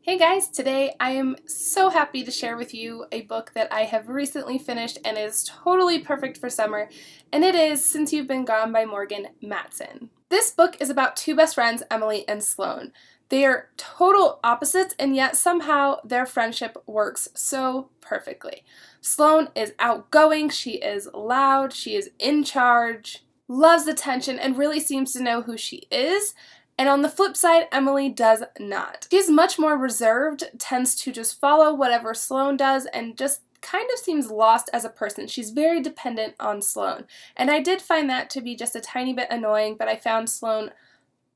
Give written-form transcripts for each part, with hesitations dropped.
Hey guys, today I am so happy to share with you a book that I have recently finished and is totally perfect for summer, and it is Since You've Been Gone by Morgan Matson. This book is about two best friends, Emily and Sloane. They are total opposites, and yet somehow their friendship works so perfectly. Sloane is outgoing, she is loud, she is in charge, loves attention, and really seems to know who she is. And on the flip side, Emily does not. She's much more reserved, tends to just follow whatever Sloane does, and just kind of seems lost as a person. She's very dependent on Sloane. And I did find that to be just a tiny bit annoying, but I found Sloane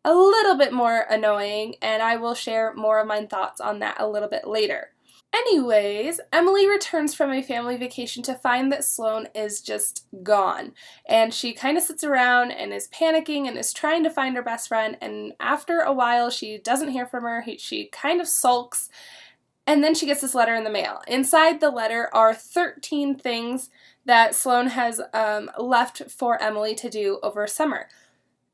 a little bit more annoying, and I will share more of my thoughts on that a little bit later. Anyways, Emily returns from a family vacation to find that Sloane is just gone. And she kind of sits around and is panicking and is trying to find her best friend. And after a while, she doesn't hear from her. She kind of sulks. And then she gets this letter in the mail. Inside the letter are 13 things that Sloane has left for Emily to do over summer.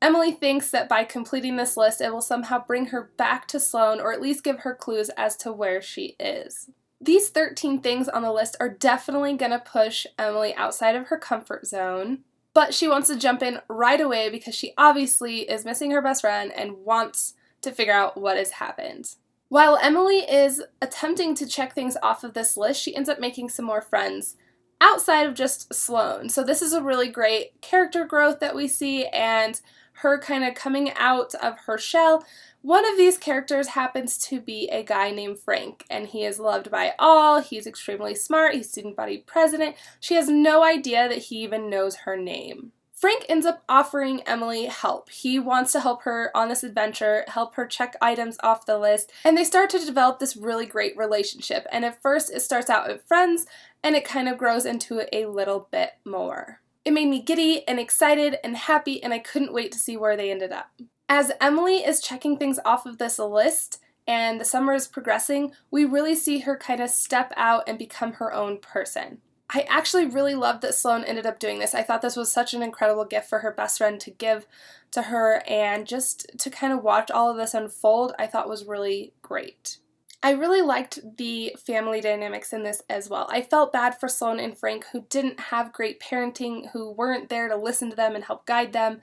Emily thinks that by completing this list, it will somehow bring her back to Sloane, or at least give her clues as to where she is. These 13 things on the list are definitely going to push Emily outside of her comfort zone, but she wants to jump in right away because she obviously is missing her best friend and wants to figure out what has happened. While Emily is attempting to check things off of this list, she ends up making some more friends outside of just Sloane. So this is a really great character growth that we see, and her kind of coming out of her shell. One of these characters happens to be a guy named Frank, and he is loved by all. He's extremely smart. He's student body president. She has no idea that he even knows her name. Frank ends up offering Emily help. He wants to help her on this adventure, help her check items off the list, and they start to develop this really great relationship. And at first it starts out as friends, and it kind of grows into a little bit more. It made me giddy and excited and happy, and I couldn't wait to see where they ended up. As Emily is checking things off of this list and the summer is progressing, we really see her kind of step out and become her own person. I actually really loved that Sloane ended up doing this. I thought this was such an incredible gift for her best friend to give to her, and just to kind of watch all of this unfold, I thought was really great. I really liked the family dynamics in this as well. I felt bad for Sloane and Frank, who didn't have great parenting, who weren't there to listen to them and help guide them.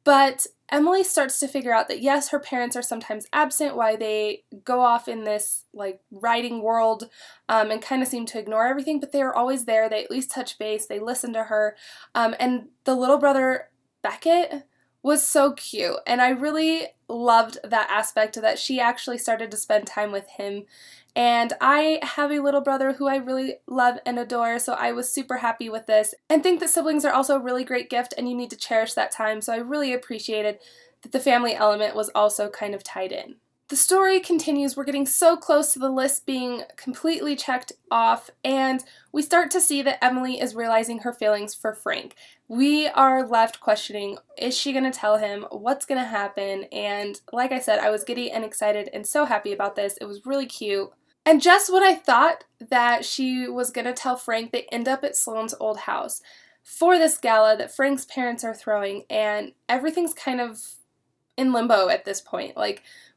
But Emily starts to figure out that yes, her parents are sometimes absent while they go off in this writing world and kind of seem to ignore everything, but they are always there. They at least touch base. They listen to her. And the little brother, Beckett, was so cute, and I really loved that aspect that she actually started to spend time with him. And I have a little brother who I really love and adore, so I was super happy with this, and think that siblings are also a really great gift and you need to cherish that time, so I really appreciated that the family element was also kind of tied in. The story continues. We're getting so close to the list being completely checked off, and we start to see that Emily is realizing her feelings for Frank. We are left questioning, is she going to tell him? What's going to happen? And like I said, I was giddy and excited and so happy about this. It was really cute. And just when I thought that she was going to tell Frank, they end up at Sloane's old house for this gala that Frank's parents are throwing, and everything's kind of in limbo at this point.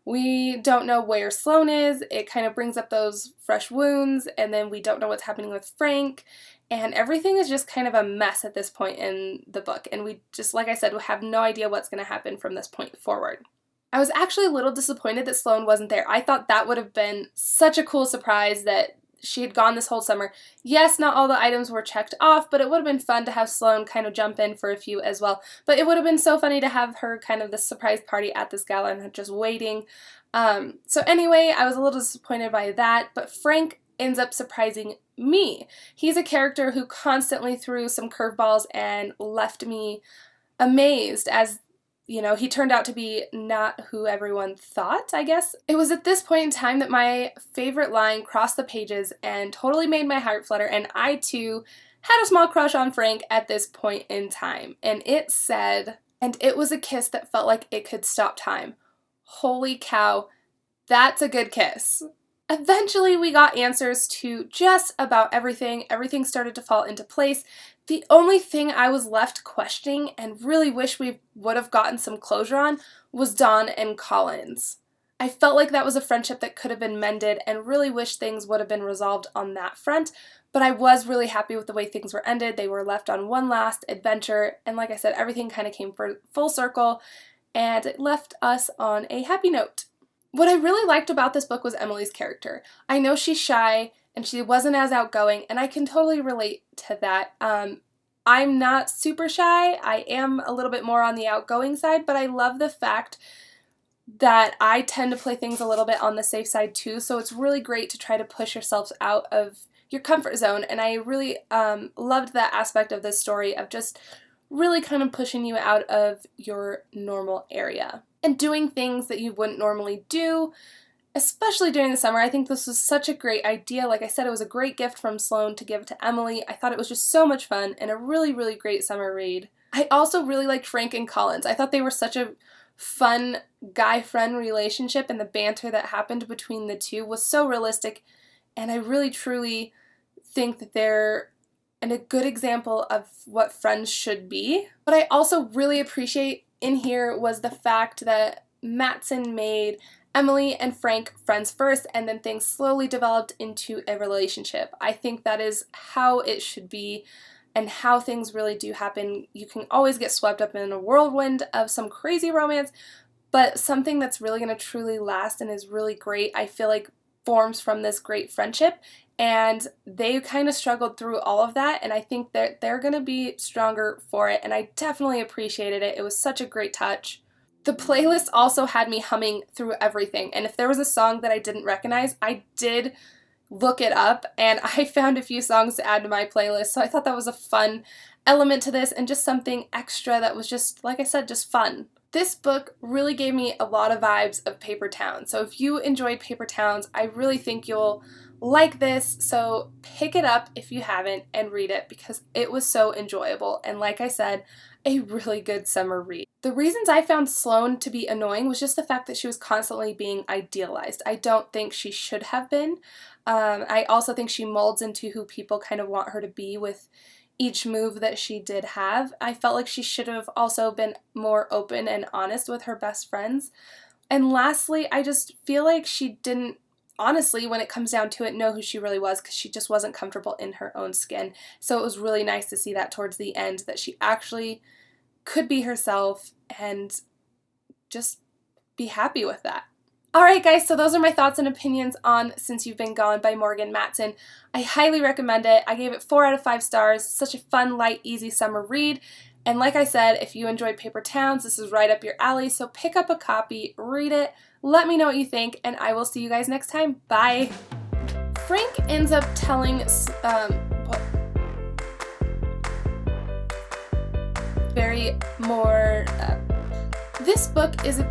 We don't know where Sloane is. It kind of brings up those fresh wounds, and then we don't know what's happening with Frank, and everything is just kind of a mess at this point in the book, and we just, like I said, we have no idea what's going to happen from this point forward. I was actually a little disappointed that Sloane wasn't there. I thought that would have been such a cool surprise that she had gone this whole summer. Yes, not all the items were checked off, but it would have been fun to have Sloane kind of jump in for a few as well. But it would have been so funny to have her kind of this surprise party at this gala and just waiting. So anyway, I was a little disappointed by that, but Frank ends up surprising me. He's a character who constantly threw some curveballs and left me amazed, as he turned out to be not who everyone thought, I guess. It was at this point in time that my favorite line crossed the pages and totally made my heart flutter, and I too had a small crush on Frank at this point in time. And it said, "And it was a kiss that felt like it could stop time." Holy cow, that's a good kiss. Eventually we got answers to just about everything. Everything started to fall into place. The only thing I was left questioning and really wish we would have gotten some closure on was Dawn and Collins. I felt like that was a friendship that could have been mended and really wish things would have been resolved on that front, but I was really happy with the way things were ended. They were left on one last adventure, and like I said, everything kind of came full circle, and it left us on a happy note. What I really liked about this book was Emily's character. I know she's shy, and she wasn't as outgoing, and I can totally relate to that. I'm not super shy. I am a little bit more on the outgoing side, but I love the fact that I tend to play things a little bit on the safe side too, so it's really great to try to push yourselves out of your comfort zone, and I really loved that aspect of this story of just really kind of pushing you out of your normal area and doing things that you wouldn't normally do, especially during the summer. I think this was such a great idea. Like I said, it was a great gift from Sloan to give to Emily. I thought it was just so much fun and a really, really great summer read. I also really liked Frank and Collins. I thought they were such a fun guy-friend relationship, and the banter that happened between the two was so realistic, and I really truly think that they're a good example of what friends should be. What I also really appreciate in here was the fact that Matson made Emily and Frank friends first, and then things slowly developed into a relationship. I think that is how it should be and how things really do happen. You can always get swept up in a whirlwind of some crazy romance, but something that's really going to truly last and is really great, I feel like, forms from this great friendship, and they kind of struggled through all of that, and I think that they're going to be stronger for it, and I definitely appreciated it. It was such a great touch. The playlist also had me humming through everything, and if there was a song that I didn't recognize, I did look it up, and I found a few songs to add to my playlist, so I thought that was a fun element to this and just something extra that was just, like I said, just fun. This book really gave me a lot of vibes of Paper Towns, so if you enjoyed Paper Towns, I really think you'll like this, so pick it up if you haven't and read it because it was so enjoyable, and like I said, a really good summer read. The reasons I found Sloan to be annoying was just the fact that she was constantly being idealized. I don't think she should have been. I also think she molds into who people kind of want her to be with each move that she did have. I felt like she should have also been more open and honest with her best friends. And lastly, I just feel like she didn't, honestly, when it comes down to it, know who she really was because she just wasn't comfortable in her own skin. So it was really nice to see that towards the end, that she actually could be herself and just be happy with that. Alright guys, so those are my thoughts and opinions on Since You've Been Gone by Morgan Matson. I highly recommend it. I gave it 4 out of 5 stars. Such a fun, light, easy summer read. And like I said, if you enjoyed Paper Towns, this is right up your alley, so pick up a copy, read it, let me know what you think, and I will see you guys next time. Bye! Frank ends up telling this book is a